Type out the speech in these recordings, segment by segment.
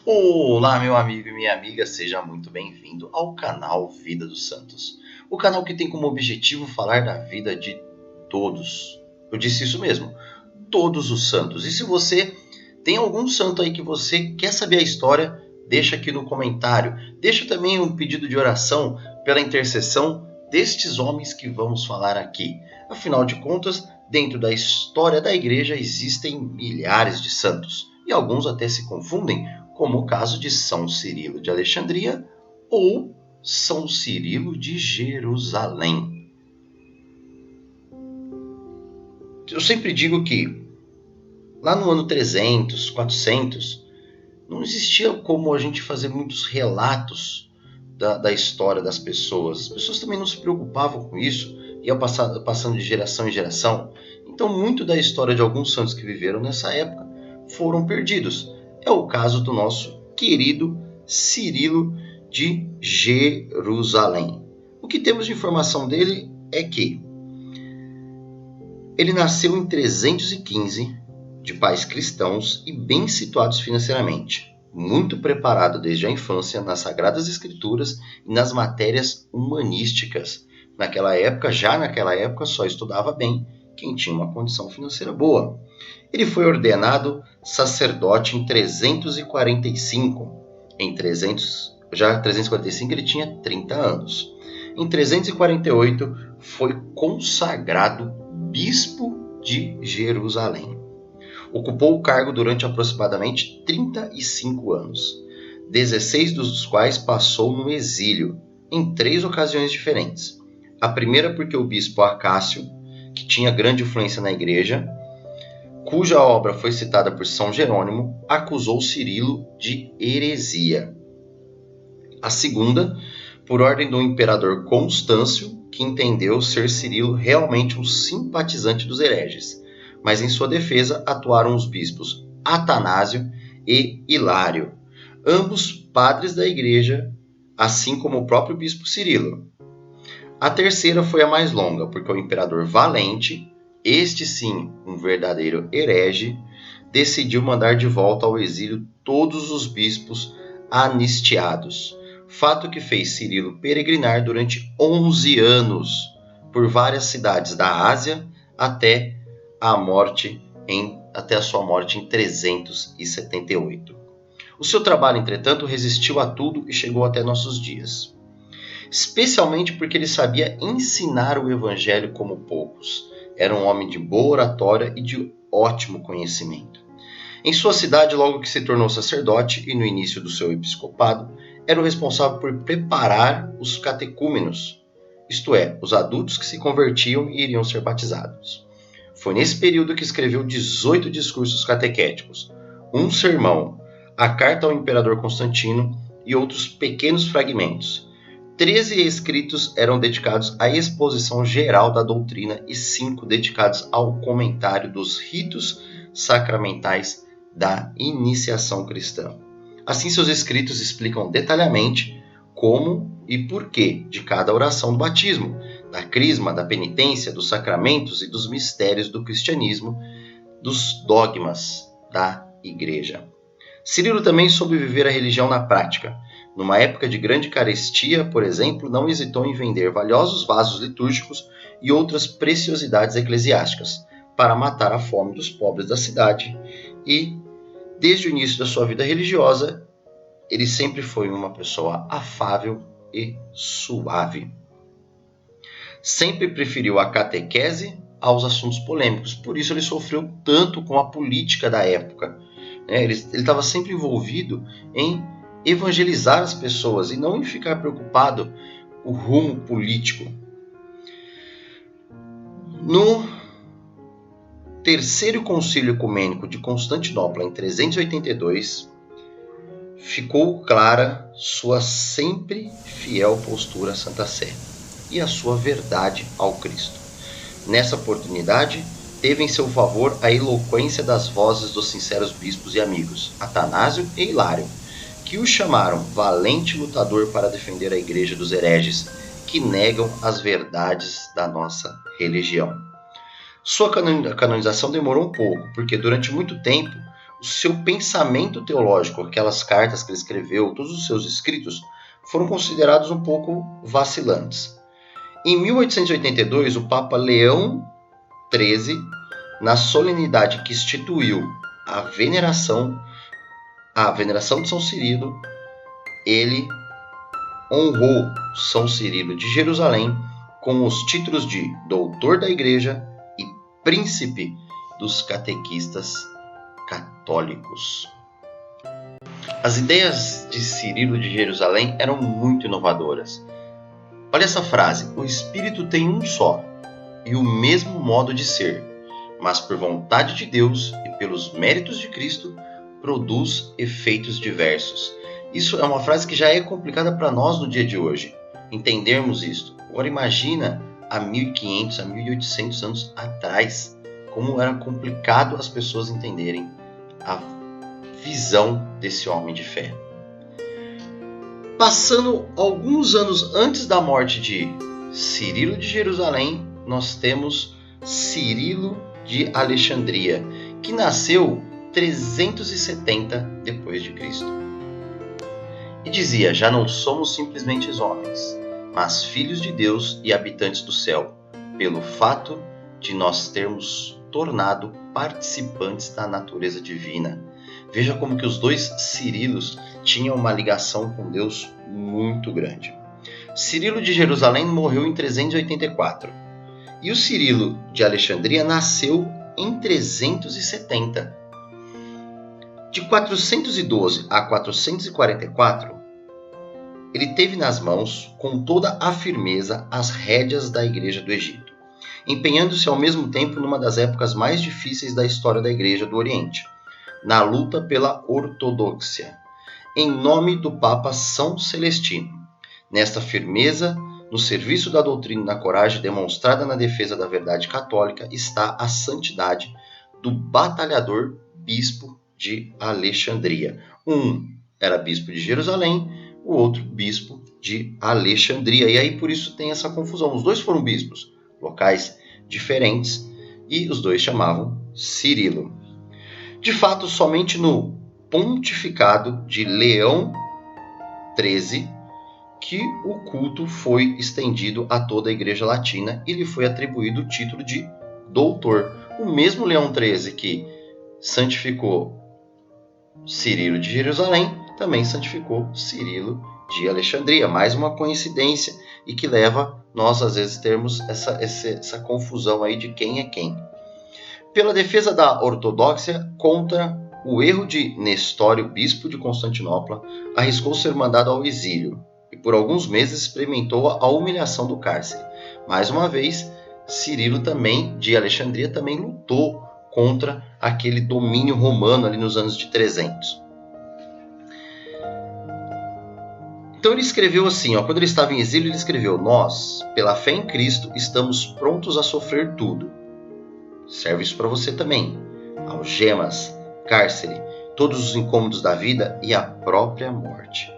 Olá, meu amigo e minha amiga, seja muito bem-vindo ao canal Vida dos Santos. O canal que tem como objetivo falar da vida de todos. Eu disse isso mesmo, todos os santos. E se você tem algum santo aí que você quer saber a história, deixa aqui no comentário. Deixa também um pedido de oração pela intercessão destes homens que vamos falar aqui. Afinal de contas, dentro da história da igreja existem milhares de santos. E alguns até se confundem, como o caso de São Cirilo de Alexandria ou São Cirilo de Jerusalém. Eu sempre digo que lá no ano 300, 400, não existia como a gente fazer muitos relatos da história das pessoas. As pessoas também não se preocupavam com isso, ia passando de geração em geração. Então, muito da história de alguns santos que viveram nessa época foram perdidos. É o caso do nosso querido Cirilo de Jerusalém. O que temos de informação dele é que ele nasceu em 315, de pais cristãos e bem situados financeiramente, muito preparado desde a infância nas Sagradas Escrituras e nas matérias humanísticas. Naquela época, só estudava bem quem tinha uma condição financeira boa. Ele foi ordenado sacerdote em 345. Já em 345 ele tinha 30 anos. Em 348 foi consagrado bispo de Jerusalém. Ocupou o cargo durante aproximadamente 35 anos, 16 dos quais passou no exílio, em 3 ocasiões diferentes. A primeira porque o bispo Acácio, que tinha grande influência na igreja, cuja obra foi citada por São Jerônimo, acusou Cirilo de heresia. A segunda, por ordem do imperador Constâncio, que entendeu ser Cirilo realmente um simpatizante dos hereges, mas em sua defesa atuaram os bispos Atanásio e Hilário, ambos padres da igreja, assim como o próprio bispo Cirilo. A terceira foi a mais longa, porque o imperador Valente, este sim um verdadeiro herege, decidiu mandar de volta ao exílio todos os bispos anistiados, fato que fez Cirilo peregrinar durante 11 anos por várias cidades da Ásia até a sua morte em 378. O seu trabalho, entretanto, resistiu a tudo e chegou até nossos dias, especialmente porque ele sabia ensinar o evangelho como poucos. Era um homem de boa oratória e de ótimo conhecimento. Em sua cidade, logo que se tornou sacerdote e no início do seu episcopado, era o responsável por preparar os catecúmenos, isto é, os adultos que se convertiam e iriam ser batizados. Foi nesse período que escreveu 18 discursos catequéticos, um sermão, a carta ao imperador Constantino e outros pequenos fragmentos. 13 escritos eram dedicados à exposição geral da doutrina e 5 dedicados ao comentário dos ritos sacramentais da iniciação cristã. Assim, seus escritos explicam detalhadamente como e porquê de cada oração do batismo, da crisma, da penitência, dos sacramentos e dos mistérios do cristianismo, dos dogmas da igreja. Cirilo também soube viver a religião na prática. Numa época de grande carestia, por exemplo, não hesitou em vender valiosos vasos litúrgicos e outras preciosidades eclesiásticas para matar a fome dos pobres da cidade e, desde o início da sua vida religiosa, ele sempre foi uma pessoa afável e suave. Sempre preferiu a catequese aos assuntos polêmicos, por isso ele sofreu tanto com a política da época. Ele estava sempre envolvido em evangelizar as pessoas e não em ficar preocupado com o rumo político. No Terceiro Concílio Ecumênico de Constantinopla, em 382, ficou clara sua sempre fiel postura à Santa Sé e a sua verdade ao Cristo. Nessa oportunidade, teve em seu favor a eloquência das vozes dos sinceros bispos e amigos, Atanásio e Hilário, que o chamaram valente lutador para defender a igreja dos hereges, que negam as verdades da nossa religião. Sua canonização demorou um pouco, porque durante muito tempo o seu pensamento teológico, aquelas cartas que ele escreveu, todos os seus escritos, foram considerados um pouco vacilantes. Em 1882, o Papa Leão XIII, na solenidade que instituiu a veneração de São Cirilo, ele honrou São Cirilo de Jerusalém com os títulos de Doutor da Igreja e Príncipe dos Catequistas Católicos. As ideias de Cirilo de Jerusalém eram muito inovadoras. Olha essa frase: o Espírito tem um só e o mesmo modo de ser, mas por vontade de Deus e pelos méritos de Cristo produz efeitos diversos. Isso é uma frase que já é complicada para nós no dia de hoje, entendermos isso. Agora imagina há 1500, há 1800 anos atrás, como era complicado as pessoas entenderem a visão desse homem de fé. Passando alguns anos antes da morte de Cirilo de Jerusalém, nós temos Cirilo de Alexandria, que nasceu 370 depois de Cristo. E dizia: já não somos simplesmente homens, mas filhos de Deus e habitantes do céu, pelo fato de nós termos tornado participantes da natureza divina. Veja como que os dois Cirilos tinham uma ligação com Deus muito grande. Cirilo de Jerusalém morreu em 384 e o Cirilo de Alexandria nasceu em 370. De 412 a 444, ele teve nas mãos, com toda a firmeza, as rédeas da Igreja do Egito, empenhando-se ao mesmo tempo numa das épocas mais difíceis da história da Igreja do Oriente, na luta pela ortodoxia, em nome do Papa São Celestino. Nesta firmeza, no serviço da doutrina e na coragem demonstrada na defesa da verdade católica, está a santidade do batalhador bispo de Alexandria. Um era bispo de Jerusalém, o outro bispo de Alexandria. E aí por isso tem essa confusão. Os dois foram bispos, locais diferentes, e os dois chamavam Cirilo. De fato, somente no pontificado de Leão XIII que o culto foi estendido a toda a Igreja Latina e lhe foi atribuído o título de doutor. O mesmo Leão XIII que santificou Cirilo de Jerusalém também santificou Cirilo de Alexandria. Mais uma coincidência e que leva nós às vezes termos essa confusão aí de quem é quem. Pela defesa da ortodoxia contra o erro de Nestório, bispo de Constantinopla, arriscou ser mandado ao exílio e por alguns meses experimentou a humilhação do cárcere. Mais uma vez, Cirilo também de Alexandria também lutou contra aquele domínio romano ali nos anos de 300. Então ele escreveu assim, quando ele estava em exílio, ele escreveu: nós, pela fé em Cristo, estamos prontos a sofrer tudo. Serve isso para você também. Algemas, cárcere, todos os incômodos da vida e a própria morte.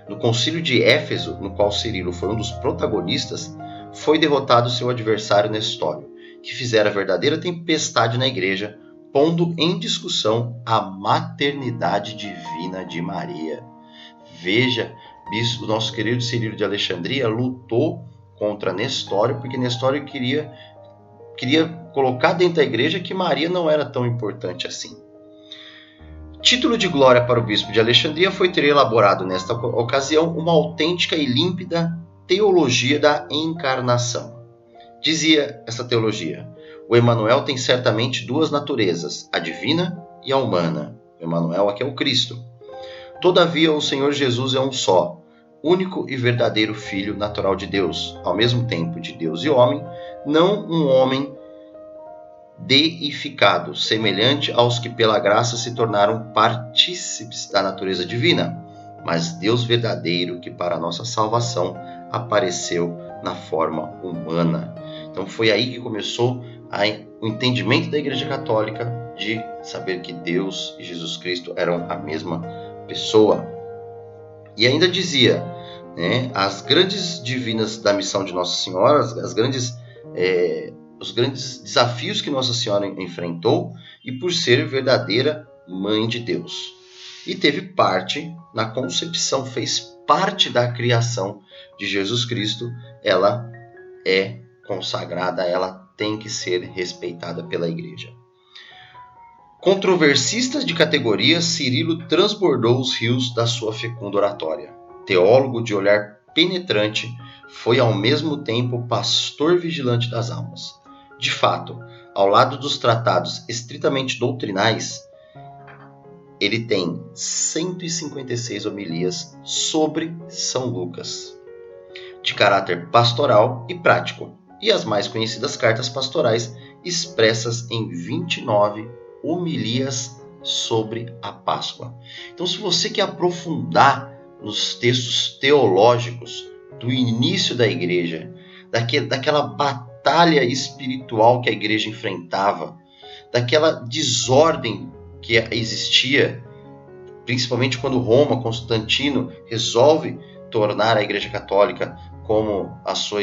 No concílio de Éfeso, no qual Cirilo foi um dos protagonistas, foi derrotado seu adversário Nestório, que fizera verdadeira tempestade na igreja, pondo em discussão a maternidade divina de Maria. Veja, o nosso querido Cirilo de Alexandria lutou contra Nestório, porque Nestório queria colocar dentro da igreja que Maria não era tão importante assim. Título de glória para o bispo de Alexandria foi ter elaborado nesta ocasião uma autêntica e límpida teologia da encarnação. Dizia essa teologia: o Emanuel tem certamente duas naturezas, a divina e a humana. O Emanuel aqui é o Cristo. Todavia, o Senhor Jesus é um só, único e verdadeiro Filho natural de Deus, ao mesmo tempo de Deus e homem, não um homem deificado, semelhante aos que pela graça se tornaram partícipes da natureza divina, mas Deus verdadeiro que para a nossa salvação apareceu na forma humana. Então foi aí que começou o entendimento da Igreja Católica de saber que Deus e Jesus Cristo eram a mesma pessoa. E ainda dizia, as grandes divinas da missão de Nossa Senhora, os grandes desafios que Nossa Senhora enfrentou, e por ser verdadeira Mãe de Deus. E teve parte na concepção, fez parte da criação de Jesus Cristo. Ela é consagrada, ela tem que ser respeitada pela igreja. Controversista de categoria, Cirilo transbordou os rios da sua fecunda oratória. Teólogo de olhar penetrante, foi ao mesmo tempo pastor vigilante das almas. De fato, ao lado dos tratados estritamente doutrinais, ele tem 156 homilias sobre São Lucas, de caráter pastoral e prático, e as mais conhecidas cartas pastorais expressas em 29 homilias sobre a Páscoa. Então, se você quer aprofundar nos textos teológicos do início da igreja, daquela batalha espiritual que a igreja enfrentava, daquela desordem que existia, principalmente quando Roma, Constantino, resolve tornar a Igreja Católica como a sua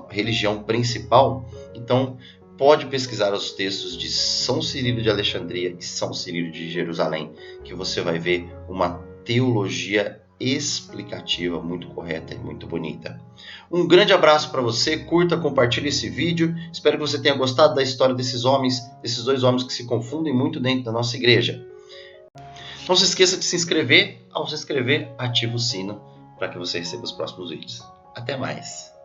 religião principal, então pode pesquisar os textos de São Cirilo de Alexandria e São Cirilo de Jerusalém, que você vai ver uma teologia explicativa muito correta e muito bonita. Um grande abraço para você, curta, compartilhe esse vídeo, espero que você tenha gostado da história desses dois homens que se confundem muito dentro da nossa igreja. Não se esqueça de se inscrever, ao se inscrever, ative o sino para que você receba os próximos vídeos. Até mais!